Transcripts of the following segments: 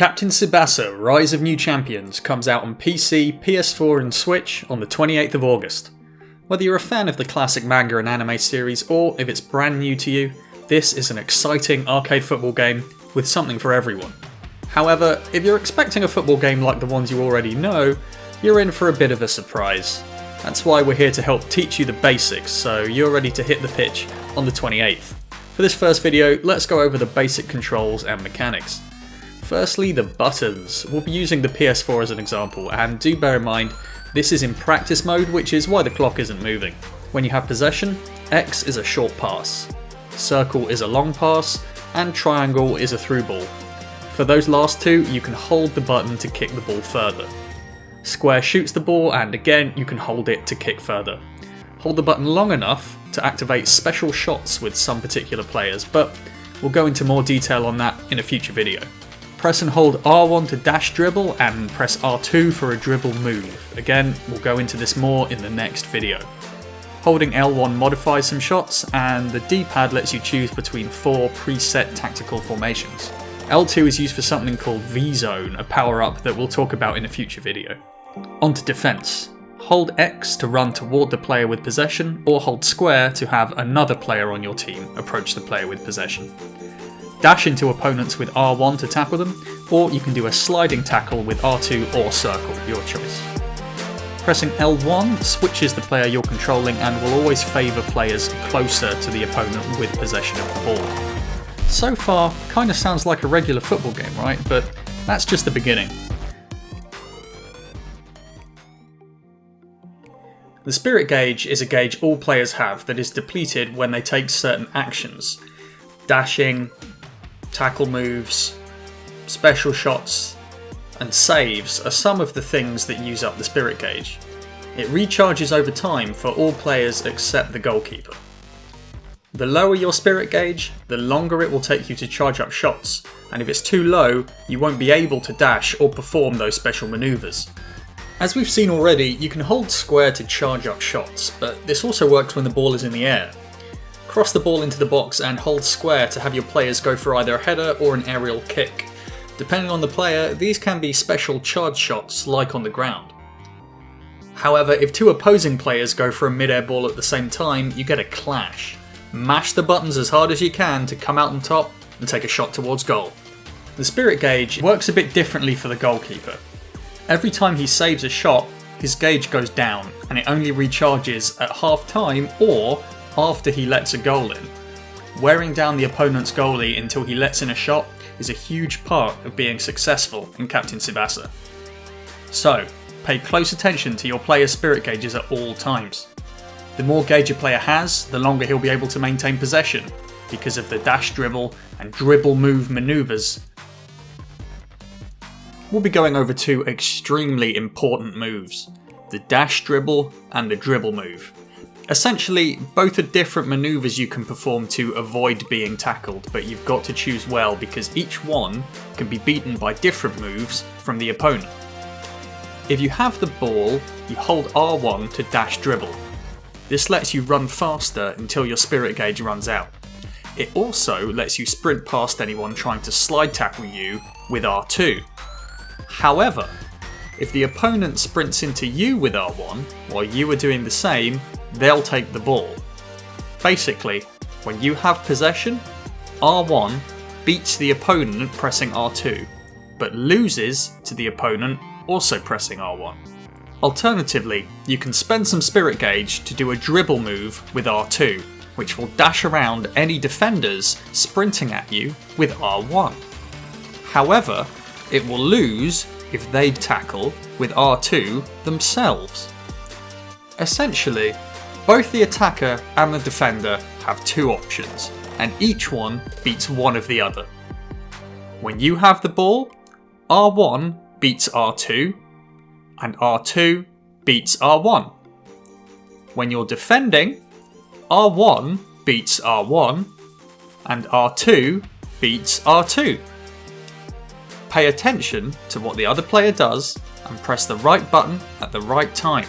Captain Tsubasa Rise of New Champions comes out on PC, PS4 and Switch on the 28th of August. Whether you're a fan of the classic manga and anime series or if it's brand new to you, this is an exciting arcade football game with something for everyone. However, if you're expecting a football game like the ones you already know, you're in for a bit of a surprise. That's why we're here to help teach you the basics so you're ready to hit the pitch on the 28th. For this first video, let's go over the basic controls and mechanics. Firstly, the buttons. We'll be using the PS4 as an example, and do bear in mind, this is in practice mode, which is why the clock isn't moving. When you have possession, X is a short pass, circle is a long pass, and triangle is a through ball. For those last two, you can hold the button to kick the ball further. Square shoots the ball, and again, you can hold it to kick further. Hold the button long enough to activate special shots with some particular players, but we'll go into more detail on that in a future video. Press and hold R1 to dash dribble and press R2 for a dribble move. Again, we'll go into this more in the next video. Holding L1 modifies some shots, and the D-pad lets you choose between 4 preset tactical formations. L2 is used for something called VZone, a power-up that we'll talk about in a future video. On to defense. Hold X to run toward the player with possession, or hold square to have another player on your team approach the player with possession. Dash into opponents with R1 to tackle them, or you can do a sliding tackle with R2 or circle, your choice. Pressing L1 switches the player you're controlling and will always favour players closer to the opponent with possession of the ball. So far, kinda sounds like a regular football game, right? But that's just the beginning. The spirit gauge is a gauge all players have that is depleted when they take certain actions. Dashing, tackle moves, special shots, and saves are some of the things that use up the spirit gauge. It recharges over time for all players except the goalkeeper. The lower your spirit gauge, the longer it will take you to charge up shots, and if it's too low, you won't be able to dash or perform those special maneuvers. As we've seen already, you can hold square to charge up shots, but this also works when the ball is in the air. Cross the ball into the box and hold square to have your players go for either a header or an aerial kick. Depending on the player, these can be special charge shots like on the ground. However, if two opposing players go for a mid-air ball at the same time, you get a clash. Mash the buttons as hard as you can to come out on top and take a shot towards goal. The spirit gauge works a bit differently for the goalkeeper. Every time he saves a shot, his gauge goes down and it only recharges at half time or after he lets a goal in. Wearing down the opponent's goalie until he lets in a shot is a huge part of being successful in Captain Tsubasa. So, pay close attention to your player's spirit gauges at all times. The more gauge a player has, the longer he'll be able to maintain possession because of the dash dribble and dribble move maneuvers. We'll be going over two extremely important moves, the dash dribble and the dribble move. Essentially, both are different maneuvers you can perform to avoid being tackled, but you've got to choose well because each one can be beaten by different moves from the opponent. If you have the ball, you hold R1 to dash dribble. This lets you run faster until your spirit gauge runs out. It also lets you sprint past anyone trying to slide tackle you with R2. However, if the opponent sprints into you with R1 while you are doing the same, they'll take the ball. Basically, when you have possession, R1 beats the opponent pressing R2, but loses to the opponent also pressing R1. Alternatively, you can spend some spirit gauge to do a dribble move with R2, which will dash around any defenders sprinting at you with R1. However, it will lose if they tackle with R2 themselves. Essentially, both the attacker and the defender have two options, and each one beats one of the other. When you have the ball, R1 beats R2, and R2 beats R1. When you're defending, R1 beats R1, and R2 beats R2. Pay attention to what the other player does and press the right button at the right time.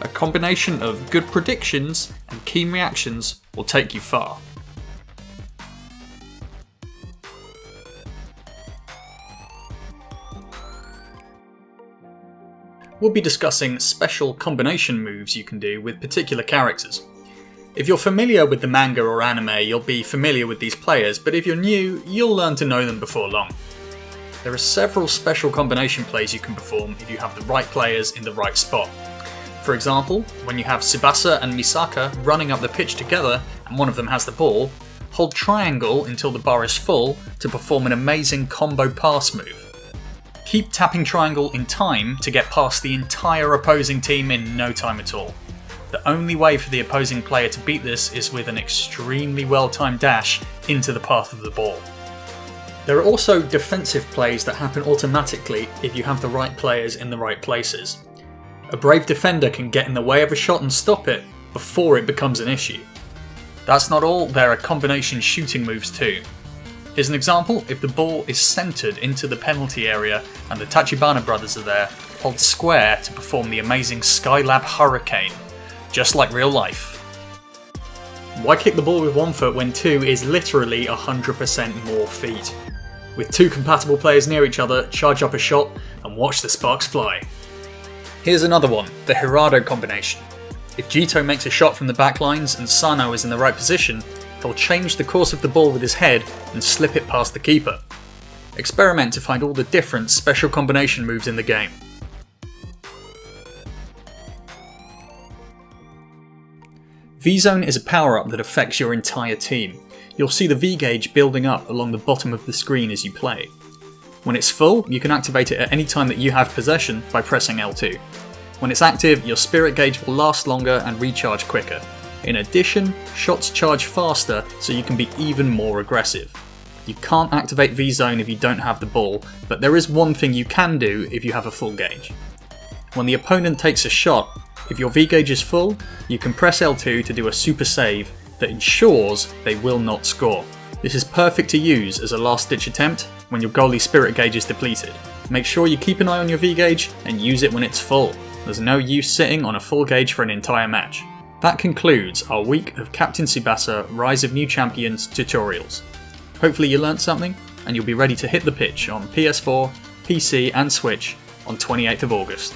A combination of good predictions and keen reactions will take you far. we'll be discussing special combination moves you can do with particular characters. If you're familiar with the manga or anime, you'll be familiar with these players, but if you're new, you'll learn to know them before long. There are several special combination plays you can perform if you have the right players in the right spot. For example, when you have Tsubasa and Misaka running up the pitch together and one of them has the ball, hold triangle until the bar is full to perform an amazing combo pass move. Keep tapping triangle in time to get past the entire opposing team in no time at all. The only way for the opposing player to beat this is with an extremely well-timed dash into the path of the ball. There are also defensive plays that happen automatically if you have the right players in the right places. A brave defender can get in the way of a shot and stop it before it becomes an issue. That's not all, there are combination shooting moves too. Here's an example: if the ball is centred into the penalty area and the Tachibana brothers are there, hold square to perform the amazing Skylab Hurricane, just like real life. Why kick the ball with one foot when two is literally 100% more feet? With two compatible players near each other, charge up a shot and watch the sparks fly. Here's another one, the Hirado combination. If Jito makes a shot from the back lines and Sano is in the right position, he'll change the course of the ball with his head and slip it past the keeper. Experiment to find all the different special combination moves in the game. VZone is a power-up that affects your entire team. You'll see the V gauge building up along the bottom of the screen as you play. When it's full, you can activate it at any time that you have possession by pressing L2. When it's active, your spirit gauge will last longer and recharge quicker. In addition, shots charge faster, so you can be even more aggressive. You can't activate VZone if you don't have the ball, but there is one thing you can do if you have a full gauge. When the opponent takes a shot, if your V gauge is full, you can press L2 to do a super save that ensures they will not score. This is perfect to use as a last ditch attempt when your goalie's spirit gauge is depleted. Make sure you keep an eye on your V gauge and use it when it's full. There's no use sitting on a full gauge for an entire match. That concludes our week of Captain Tsubasa Rise of New Champions tutorials. Hopefully you learnt something and you'll be ready to hit the pitch on PS4, PC and Switch on 28th of August.